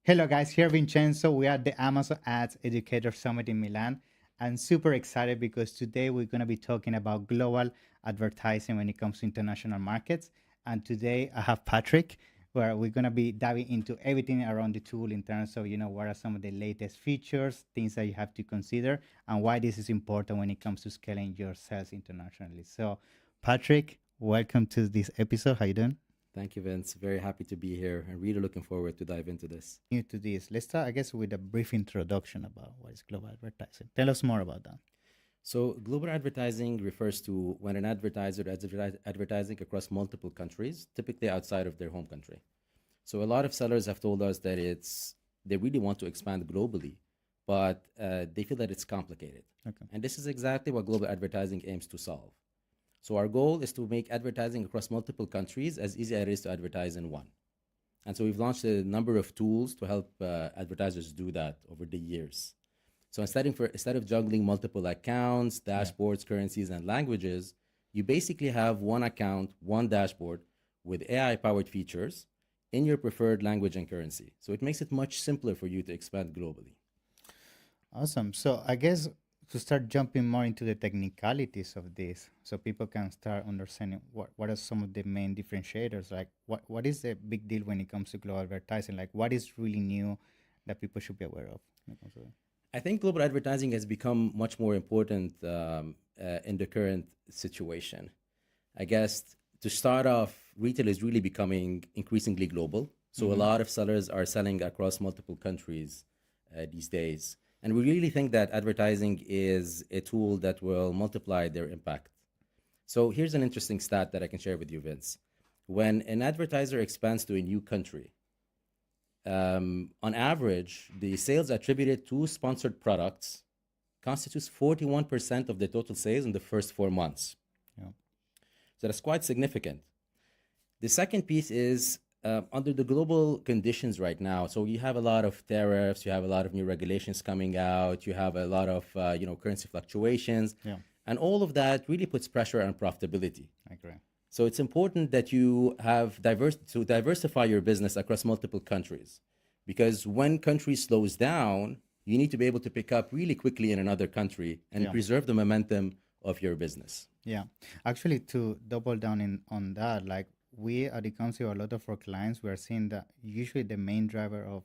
Hello, guys. Here Vincenzo. We are at the Amazon Ads Educator Summit in Milan. I'm super excited because today we're going to be talking about global advertising when it comes to international markets. And today I have Patrick, where we're going to be diving into everything around the tool in terms of, what are some of the latest features, things that you have to consider, and why this is important when it comes to scaling your sales internationally. So, Patrick, welcome to this episode. How you doing? Thank you, Vince. Very happy to be here and really looking forward to dive into this. New to this. Let's start, I guess, with a brief introduction about what is global advertising. Tell us more about that. So, global advertising refers to when an advertiser is advertising across multiple countries, typically outside of their home country. So, a lot of sellers have told us that they really want to expand globally, but they feel that it's complicated. Okay. And this is exactly what global advertising aims to solve. So, our goal is to make advertising across multiple countries as easy as it is to advertise in one. And so we've launched a number of tools to help advertisers do that over the years. So instead of juggling multiple accounts, dashboards, currencies, and languages, you basically have one account, one dashboard with AI-powered features in your preferred language and currency. So it makes it much simpler for you to expand globally. Awesome. So I guess to start jumping more into the technicalities of this, so people can start understanding what are some of the main differentiators. Like what is the big deal when it comes to global advertising? Like what is really new that people should be aware of when it comes to that? I think global advertising has become much more important in the current situation. I guess to start off, retail is really becoming increasingly global. So a lot of sellers are selling across multiple countries these days. And we really think that advertising is a tool that will multiply their impact. So here's an interesting stat that I can share with you, Vince. When an advertiser expands to a new country, on average, the sales attributed to sponsored products constitutes 41% of the total sales in the first 4 months. Yeah. So that's quite significant. The second piece is under the global conditions right now. So you have a lot of tariffs, you have a lot of new regulations coming out, you have a lot of currency fluctuations, Yeah. and all of that really puts pressure on profitability. I agree. So it's important that you have diversify your business across multiple countries, because when country slows down, you need to be able to pick up really quickly in another country and Yeah. preserve the momentum of your business. Yeah, actually, to double down in on that, like we at Ecomcy, a lot of our clients, we are seeing that usually the main driver of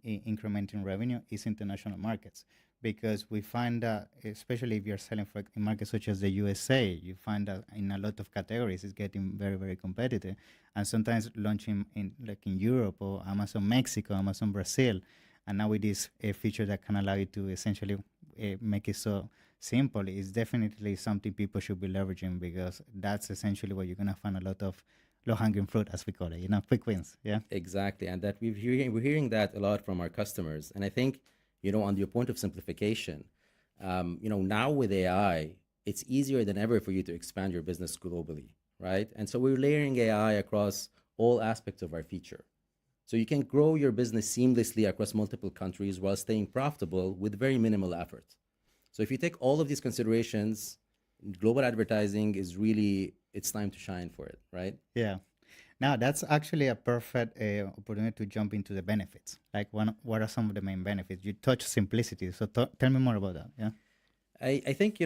incrementing revenue is international markets, because we find that especially if you're selling for in markets such as the USA, you find that in a lot of categories it's getting very very competitive, and sometimes launching in like in Europe or Amazon Mexico, Amazon Brazil, and now with this feature that can allow you to essentially make it so simple is definitely something people should be leveraging, because that's essentially where you're gonna find a lot of low hanging fruit, as we call it. Quick wins. Yeah. Exactly, and that we're hearing that a lot from our customers. And I think, on your point of simplification, now with AI, it's easier than ever for you to expand your business globally, right? And so we're layering AI across all aspects of our feature. So you can grow your business seamlessly across multiple countries while staying profitable with very minimal effort. So if you take all of these considerations, global advertising is really, it's time to shine for it, right? Yeah. Now that's actually a perfect opportunity to jump into the benefits. Like, what are some of the main benefits? You touch simplicity, so tell me more about that. Yeah. I think,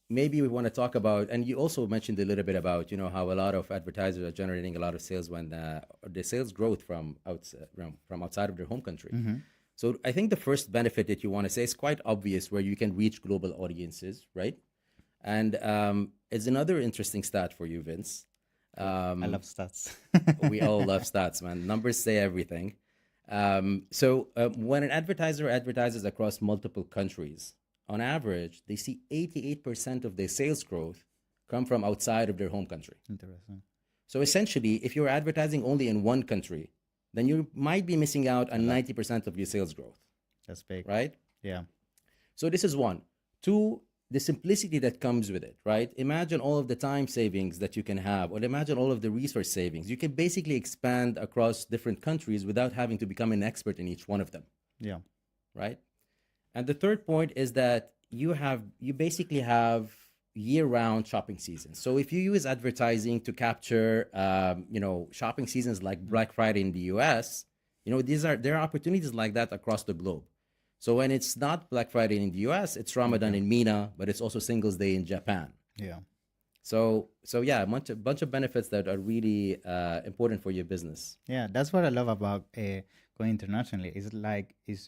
maybe we want to talk about, and you also mentioned a little bit about, how a lot of advertisers are generating a lot of sales when the sales growth from outside of their home country. Mm-hmm. So I think the first benefit that you want to say is quite obvious, where you can reach global audiences, right? And it's another interesting stat for you, Vince. I love stats. We all love stats, man. Numbers say everything. So when an advertiser advertises across multiple countries, on average, they see 88% of their sales growth come from outside of their home country. Interesting. So essentially, if you're advertising only in one country, then you might be missing out on 90% of your sales growth, That's big. right? Yeah. So this is one. Two, the simplicity that comes with it, right? Imagine all of the time savings that you can have, or imagine all of the resource savings. You can basically expand across different countries without having to become an expert in each one of them, Yeah. right? And the third point is that you basically have year-round shopping seasons. So if you use advertising to capture, shopping seasons like Black Friday in the U.S., There are opportunities like that across the globe. So when it's not Black Friday in the US, it's Ramadan Okay. in MENA, but it's also Singles Day in Japan. Yeah. So yeah, a bunch of benefits that are really important for your business. Yeah, that's what I love about going internationally. It's like it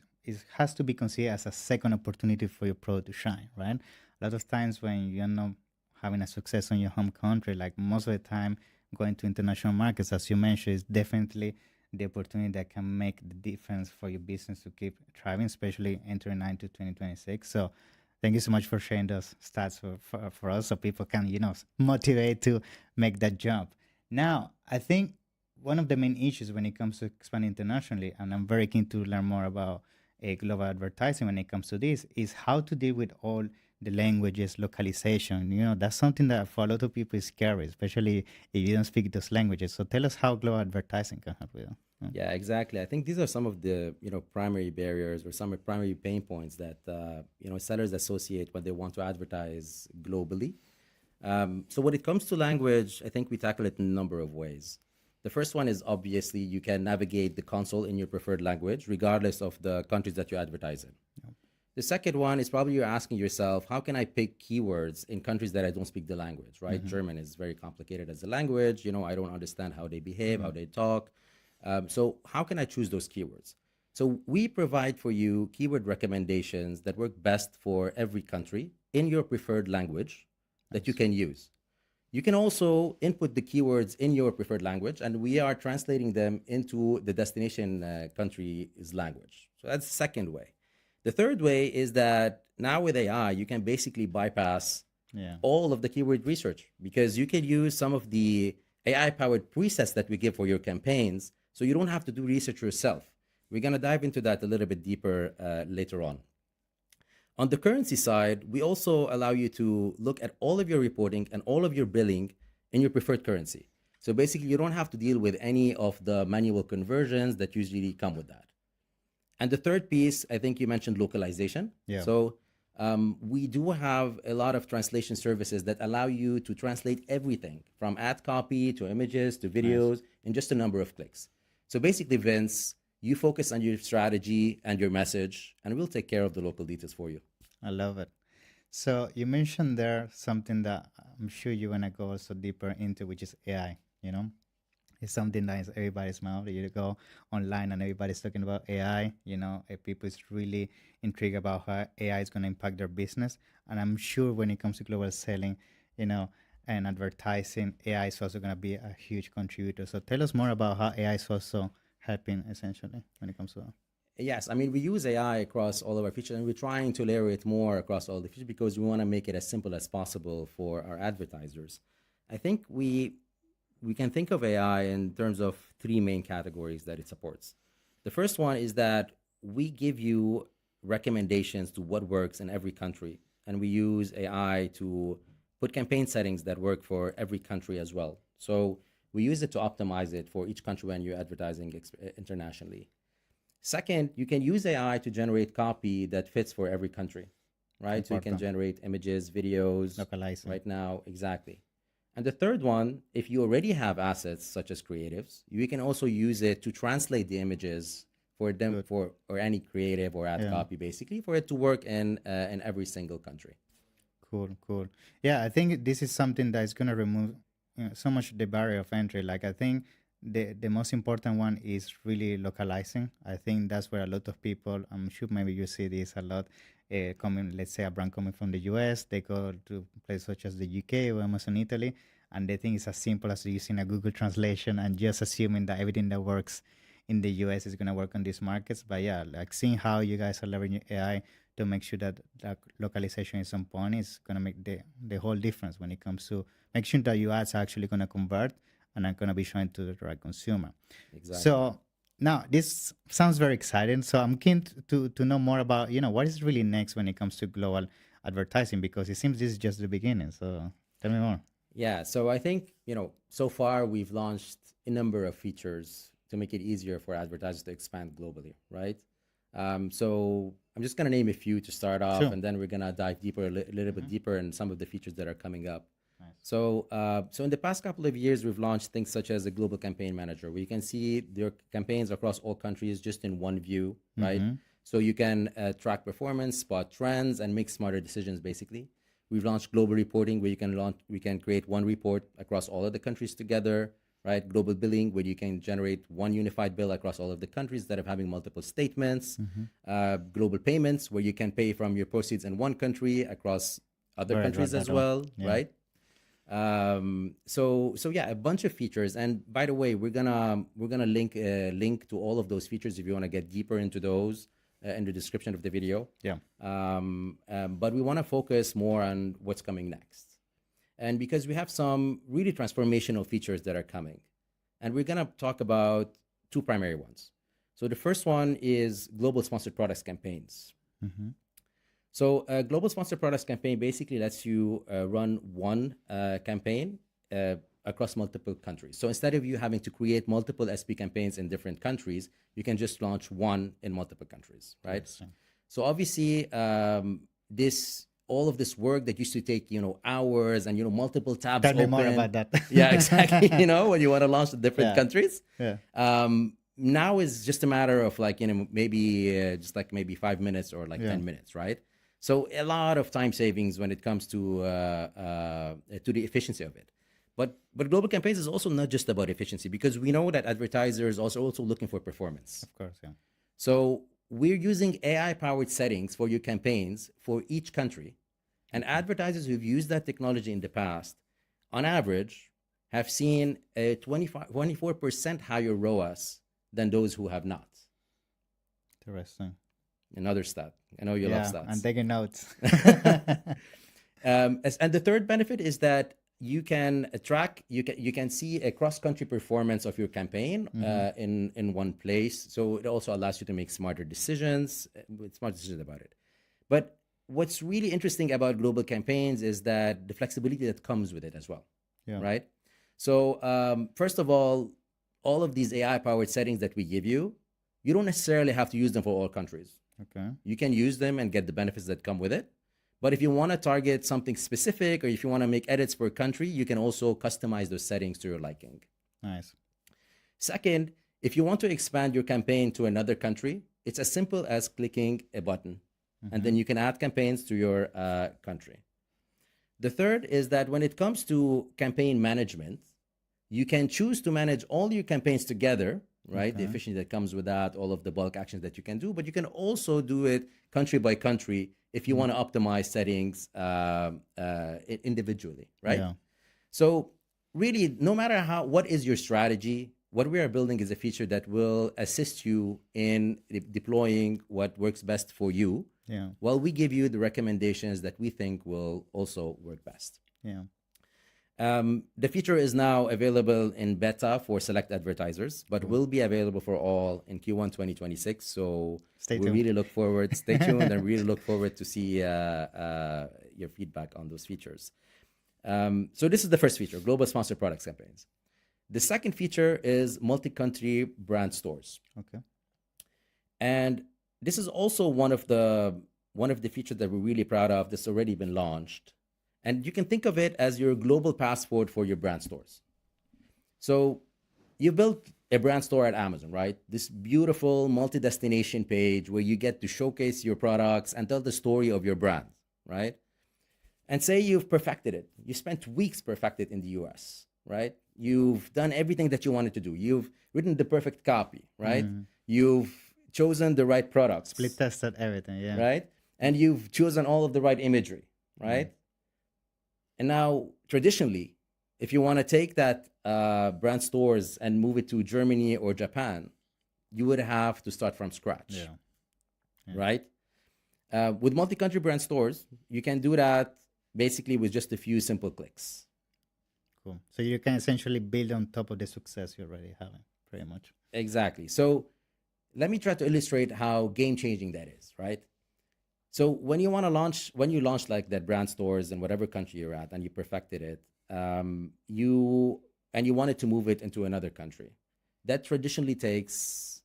has to be considered as a second opportunity for your product to shine, right? A lot of times when you're not having a success in your home country, like most of the time, going to international markets, as you mentioned, is definitely the opportunity that can make the difference for your business to keep thriving, especially entering into 2026. So thank you so much for sharing those stats for us so people can, motivate to make that jump. Now, I think one of the main issues when it comes to expanding internationally, and I'm very keen to learn more about global advertising when it comes to this, is how to deal with all the languages, localization. That's something that for a lot of people is scary, especially if you don't speak those languages. So tell us how global advertising can help with that. Yeah, exactly. I think these are some of the primary barriers or some primary pain points that sellers associate when they want to advertise globally. So when it comes to language, I think we tackle it in a number of ways. The first one is obviously you can navigate the console in your preferred language, regardless of the countries that you advertise in. The second one is probably you're asking yourself, how can I pick keywords in countries that I don't speak the language, right? German is very complicated as a language. I don't understand how they behave, how they talk. So how can I choose those keywords? So we provide for you keyword recommendations that work best for every country in your preferred language that you Nice. can use. You can also input the keywords in your preferred language, and we are translating them into the destination country's language. So that's the second way. The third way is that now with AI, you can basically bypass Yeah. all of the keyword research because you can use some of the AI powered presets that we give for your campaigns. So you don't have to do research yourself. We're going to dive into that a little bit deeper later on. On the currency side, we also allow you to look at all of your reporting and all of your billing in your preferred currency. So basically, you don't have to deal with any of the manual conversions that usually come with that. And the third piece, I think you mentioned localization. Yeah. So we do have a lot of translation services that allow you to translate everything from ad copy to images to Nice. videos in just a number of clicks. So basically, Vince, you focus on your strategy and your message, and we'll take care of the local details for you. I love it. So you mentioned there something that I'm sure you want to go also deeper into, which is AI. You know, it's something that is everybody's mouth. You go online and everybody's talking about AI. People is really intrigued about how AI is going to impact their business. And I'm sure when it comes to global selling, you know, and advertising, AI is also going to be a huge contributor. So tell us more about how AI is also helping essentially when it comes to that. Yes, I mean, we use AI across all of our features and we're trying to layer it more across all the features because we want to make it as simple as possible for our advertisers. I think we can think of AI in terms of three main categories that it supports. The first one is that we give you recommendations to what works in every country, and we use AI to put campaign settings that work for every country as well. So we use it to optimize it for each country when you're advertising internationally. Second, you can use AI to generate copy that fits for every country, right? So you can Important. generate images, videos Localizing. right now, exactly. And the third one, if you already have assets such as creatives, you can also use it to translate the images for them Good. for or any creative or ad Yeah. copy, basically, for it to work in every single country. Cool, cool. Yeah, I think this is something that is going to remove so much the barrier of entry. Like I think the most important one is really localizing. I think that's where a lot of people, I'm sure maybe you see this a lot, coming, let's say a brand coming from the US, they go to places such as the UK or Amazon Italy, and they think it's as simple as using a Google translation and just assuming that everything that works in the US is going to work on these markets. But yeah, like seeing how you guys are leveraging AI to make sure that localization is on point is going to make the whole difference when it comes to make sure that your ads are actually going to convert and are going to be shown to the right consumer. Exactly. So now this sounds very exciting. So I'm keen to know more about, what is really next when it comes to global advertising, because it seems this is just the beginning. So tell me more. Yeah. So I think, so far we've launched a number of features to make it easier for advertisers to expand globally, right? So I'm just going to name a few to start off, Sure. and then we're going to dive deeper, a little bit Hmm. deeper in some of the features that are coming up. Nice. So in the past couple of years, we've launched things such as a global campaign manager, where you can see your campaigns across all countries just in one view, right? Mm-hmm. So you can track performance, spot trends, and make smarter decisions. Basically, we've launched global reporting, where we can create one report across all of the countries together, right? Global billing, where you can generate one unified bill across all of the countries instead of having multiple statements. Mm-hmm. Global payments, where you can pay from your proceeds in one country across other Right, countries that as all. well, Yeah. right? So yeah, a bunch of features. And by the way, we're gonna link to all of those features if you want to get deeper into those in the description of the video. Yeah. But we want to focus more on what's coming next, and because we have some really transformational features that are coming, and we're gonna talk about two primary ones. So the first one is global sponsored products campaigns. Mm-hmm. So a global sponsored products campaign basically lets you run one campaign across multiple countries. So instead of you having to create multiple SP campaigns in different countries, you can just launch one in multiple countries, right? Interesting. So obviously, this all of this work that used to take hours and multiple tabs Tell me more open. about that. Yeah, exactly. When you want to launch to different Yeah. countries, Yeah. now is just a matter of like maybe just like maybe 5 minutes or like Yeah. 10 minutes, right? So a lot of time savings when it comes to the efficiency of it. But global campaigns is also not just about efficiency, because we know that advertisers also looking for performance. Of course. Yeah. So we're using AI powered settings for your campaigns for each country. And advertisers who've used that technology in the past, on average, have seen a 24% higher ROAS than those who have not. Interesting. Another stat. I know you love Yeah. I'm stats. taking notes. And the third benefit is that you can track, you can see a cross country performance of your campaign in one place. So it also allows you to make smarter decisions, about it. But what's really interesting about global campaigns is that the flexibility that comes with it as well, Yeah. right? So first of all of these AI powered settings that we give you, you don't necessarily have to use them for all countries. Okay. You can use them and get the benefits that come with it. But if you want to target something specific, or if you want to make edits for a country, you can also customize those settings to your liking. Nice. Second, if you want to expand your campaign to another country, it's as simple as clicking a button, and then you can add campaigns to your country. The third is that when it comes to campaign management, you can choose to manage all your campaigns together, right? The efficiency that comes with that, all of the bulk actions that you can do, but you can also do it country by country if you want to optimize settings individually, right? Yeah. So really, no matter what is your strategy, what we are building is a feature that will assist you in deploying what works best for you, Yeah. while we give you the recommendations that we think will also work best. Yeah. The feature is now available in beta for select advertisers, but will be available for all in Q1 2026. So Stay we tuned. really look forward. Stay tuned, and really look forward to see your feedback on those features. So this is the first feature: global sponsored products campaigns. The second feature is multi-country brand stores, Okay. and this is also one of the features that we're really proud of. That's already been launched. And you can think of it as your global passport for your brand stores. So you built a brand store at Amazon, right? This beautiful multi-destination page where you get to showcase your products and tell the story of your brand, right? And say you've perfected it. You spent weeks perfecting it in the US, right? You've done everything that you wanted to do. You've written the perfect copy, right? You've chosen the right products, Split tested everything. Yeah. right? And you've chosen all of the right imagery, right? And now, traditionally, if you want to take that brand stores and move it to Germany or Japan, you would have to start from scratch, Yeah. right? With multi-country brand stores, you can do that basically with just a few simple clicks. Cool. So you can essentially build on top of the success you're already having, pretty much. Exactly. So let me try to illustrate how game-changing that is, right? So when you launch like that brand stores in whatever country you're at, and you perfected it, you wanted to move it into another country, that traditionally takes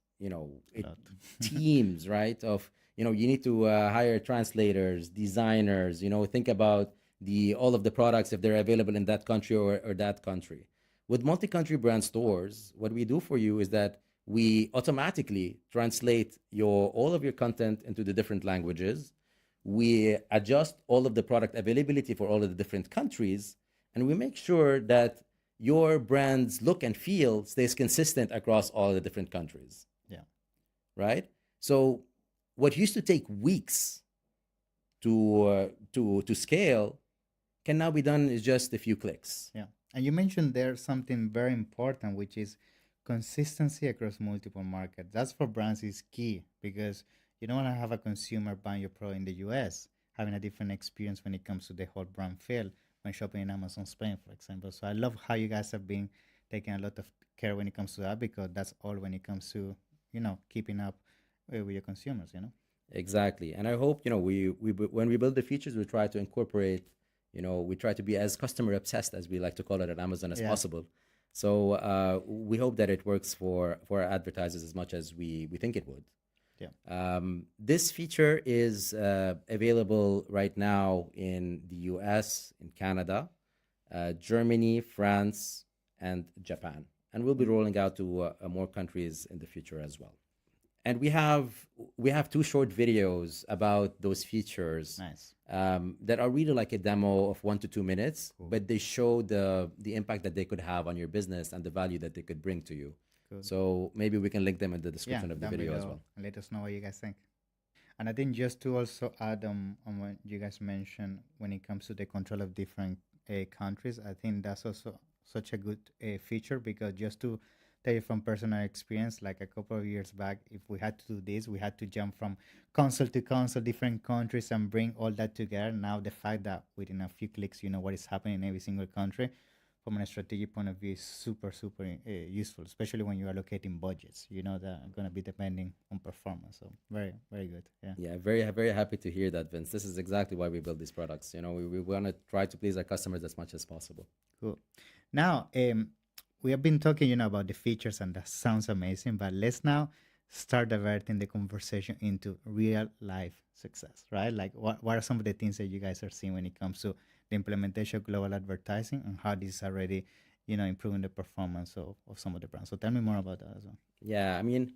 teams, right? Of you need to hire translators, designers. Think about the all of the products if they're available in that country or that country. With multi-country brand stores, what we do for you is that we automatically translate your all of your content into the different languages. We adjust all of the product availability for all of the different countries, and we make sure that your brand's look and feel stays consistent across all the different countries, Yeah. right? So what used to take weeks to scale can now be done in just a few clicks. Yeah. And you mentioned there something very important, which is consistency across multiple markets. That's for brands is key because you don't want to have a consumer buying your product in the US, having a different experience when it comes to the whole brand feel when shopping in Amazon Spain, for example. So I love how you guys have been taking a lot of care when it comes to that because that's all when it comes to, keeping up with your consumers, Exactly. And I hope, when we build the features, we try to incorporate, we try to be as customer obsessed as we like to call it at Amazon as Yeah. possible. So we hope that it works for our advertisers as much as we think it would. Yeah. This feature is available right now in the US, in Canada, Germany, France, and Japan. And we'll be rolling out to more countries in the future as well. And we have two short videos about those features Nice. that are really like a demo of 1 to 2 minutes, Cool. but they show the impact that they could have on your business and the value that they could bring to you. Good. So maybe we can link them in the Yeah, description of the down video as below well. and let us know what you guys think. And I think just to also add on what you guys mentioned when it comes to the control of different countries, I think that's also such a good feature because just to tell you from personal experience, like a couple of years back, if we had to do this, we had to jump from console to console, different countries, and bring all that together. Now the fact that within a few clicks, you know what is happening in every single country, from a strategic point of view, is super, super useful, especially when you are allocating budgets, that are going to be depending on performance. So very, very good. Yeah. Yeah, very happy to hear that, Vince. This is exactly why we build these products. We want to try to please our customers as much as possible. Cool. Now, we have been talking, about the features, and that sounds amazing. But let's now start diverting the conversation into real life success, right? Like, what are some of the things that you guys are seeing when it comes to the implementation of global advertising and how this is already, improving the performance of some of the brands? So tell me more about that as well. Yeah, I mean,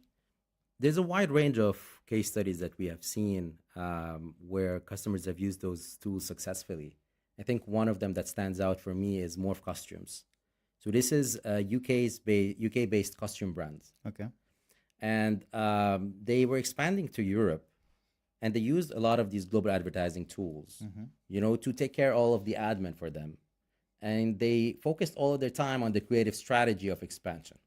there's a wide range of case studies that we have seen where customers have used those tools successfully. I think one of them that stands out for me is Morph Costumes. So this is a UK-based costume brand, Okay. and they were expanding to Europe, and they used a lot of these global advertising tools, to take care of all of the admin for them, and they focused all of their time on the creative strategy of expansion,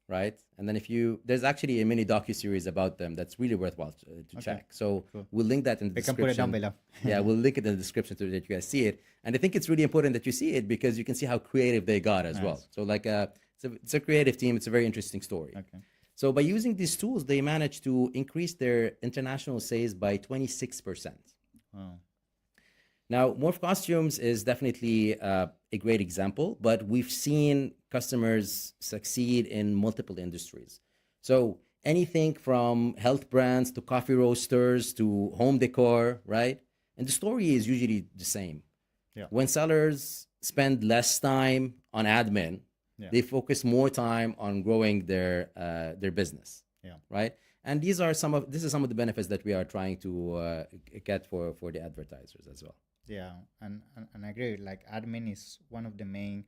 right? And then there's actually a mini docu-series about them that's really worthwhile to check. So Cool. we'll link that in the We can description. put it down below. Yeah, we'll link it in the description so that you guys see it. And I think it's really important that you see it because you can see how creative they got as well. Nice. So like it's a creative team. It's a very interesting story. Okay. So by using these tools, they managed to increase their international sales by 26%. Wow. Now, Morph Costumes is definitely a great example, but we've seen customers succeed in multiple industries. So anything from health brands to coffee roasters to home decor, right? And the story is usually the same. Yeah. When sellers spend less time on admin, Yeah. they focus more time on growing their business, Yeah. right? And this is some of the benefits that we are trying to get for the advertisers as well. Yeah, and I agree. Like admin is one of the main,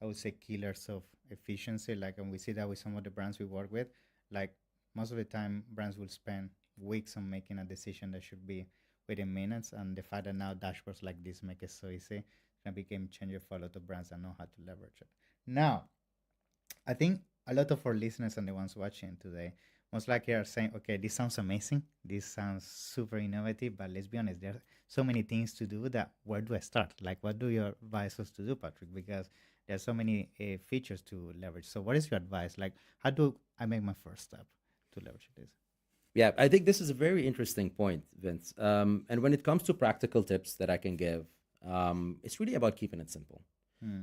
I would say, killers of efficiency. Like, and we see that with some of the brands we work with. Like most of the time, brands will spend weeks on making a decision that should be within minutes. And the fact that now dashboards like this make it so easy can be game changer for a lot of brands that know how to leverage it. Now, I think a lot of our listeners and the ones watching today most likely are saying, okay, this sounds amazing. This sounds super innovative, but let's be honest, there are so many things to do that where do I start? Like, what do you advise us to do, Patrick? Because there are so many features to leverage. So what is your advice? Like, how do I make my first step to leverage this? Yeah, I think this is a very interesting point, Vince. And when it comes to practical tips that I can give, it's really about keeping it simple.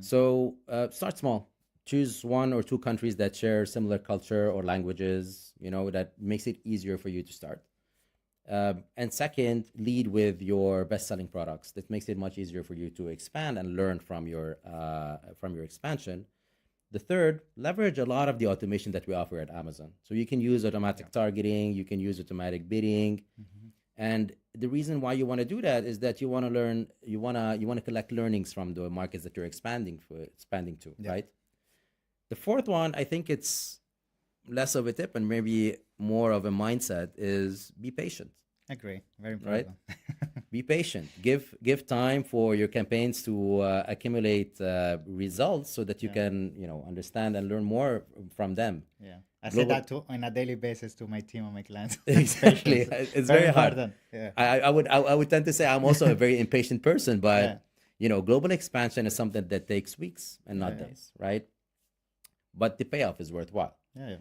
So start small. Choose 1 or 2 countries that share similar culture or languages, that makes it easier for you to start. And second, lead with your best-selling products. That makes it much easier for you to expand and learn from your expansion. The third, leverage a lot of the automation that we offer at Amazon. So you can use Yeah. automatic targeting, you can use automatic bidding, Hmm. and the reason why you want to do that is that you want to learn, you want to collect learnings from the markets that you're expanding to, Yeah. right? The fourth one, I think it's less of a tip and maybe more of a mindset is be patient, Agree. Very right? important. Be patient. Give time for your campaigns to accumulate results so that you Yeah. can understand and learn more from them. Yeah. I say Global, that on a daily basis to my team and my clients. exactly. Patience. It's Very very hard. important. Yeah. I would tend to say I'm also a very impatient person, Yeah. but global expansion is something that takes weeks and Yeah. not Yeah. days, right? But the payoff is worthwhile. Yeah.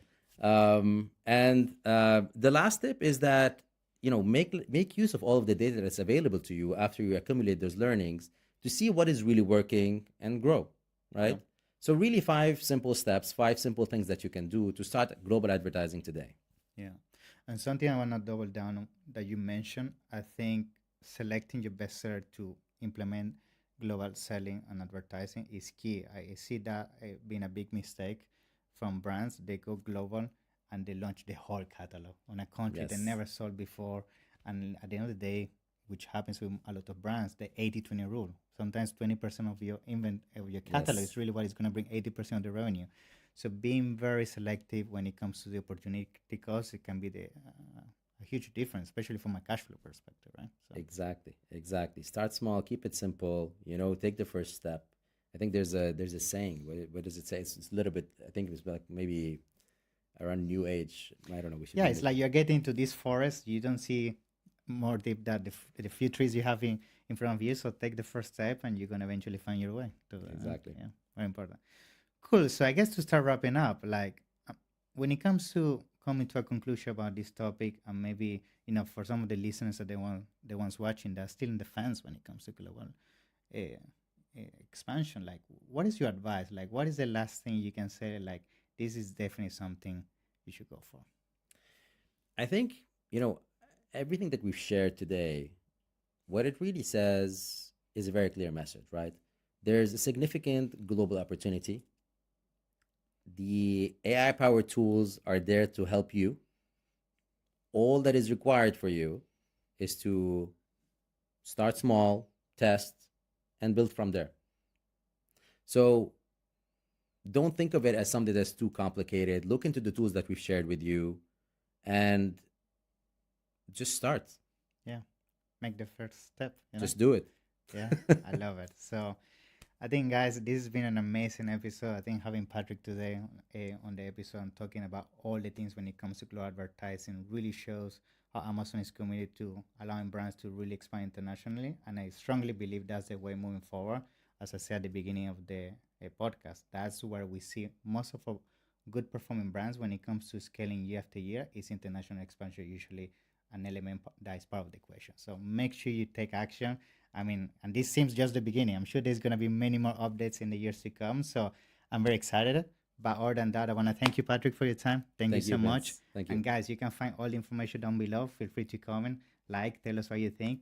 And the last tip is that make use of all of the data that's available to you after you accumulate those learnings to see what is really working and grow, Yeah. right? So really, 5 simple steps, 5 simple things that you can do to start global advertising today. Yeah. And something I want to double down on that you mentioned, I think selecting your best seller to implement global selling and advertising is key. I see that being a big mistake from brands. They go global and they launch the whole catalog on a country they Yes. never sold before. And at the end of the day, which happens with a lot of brands, the 80-20 rule. Sometimes 20% of your of your catalog Yes. is really what is going to bring 80% of the revenue. So being very selective when it comes to the opportunity cost, it can be a huge difference, especially from a cash flow perspective, right? So Exactly. Exactly. Start small, keep it simple, take the first step. I think there's a saying. What does it say? It's a little bit, I think it was like maybe around new age. I don't know. We should yeah, name it's it. like you're getting into this forest. You don't see more deep that the few trees you have in front of you. So take the first step, and you're gonna eventually find your way. Exactly. Yeah, very important. Cool. So I guess to start wrapping up, like when it comes to coming to a conclusion about this topic, and maybe for some of the listeners that the ones watching that are still in the fence when it comes to global uh, expansion, like what is your advice? Like what is the last thing you can say? Like this is definitely something you should go for. I think, you know, everything that we've shared today, what it really says is a very clear message, right? There's a significant global opportunity. The AI powered tools are there to help you. All that is required for you is to start small, test, and build from there. So don't think of it as something that's too complicated. Look into the tools that we've shared with you and just start. Yeah, make the first step. Just do it. Yeah, I love it. So I think, guys, this has been an amazing episode. I think having Patrick today on the episode and talking about all the things when it comes to global advertising really shows how Amazon is committed to allowing brands to really expand internationally. And I strongly believe that's the way moving forward. As I said at the beginning of the podcast, that's where we see most of our good performing brands when it comes to scaling year after year. Is international expansion usually an element that is part of the equation. So make sure you take action. I mean, and this seems just the beginning. I'm sure there's going to be many more updates in the years to come. So I'm very excited. But other than that, I want to thank you, Patrick, for your time. Thank you Thank so you, much. Vince. Thank you. And guys, you can find all the information down below. Feel free to comment, like, tell us what you think.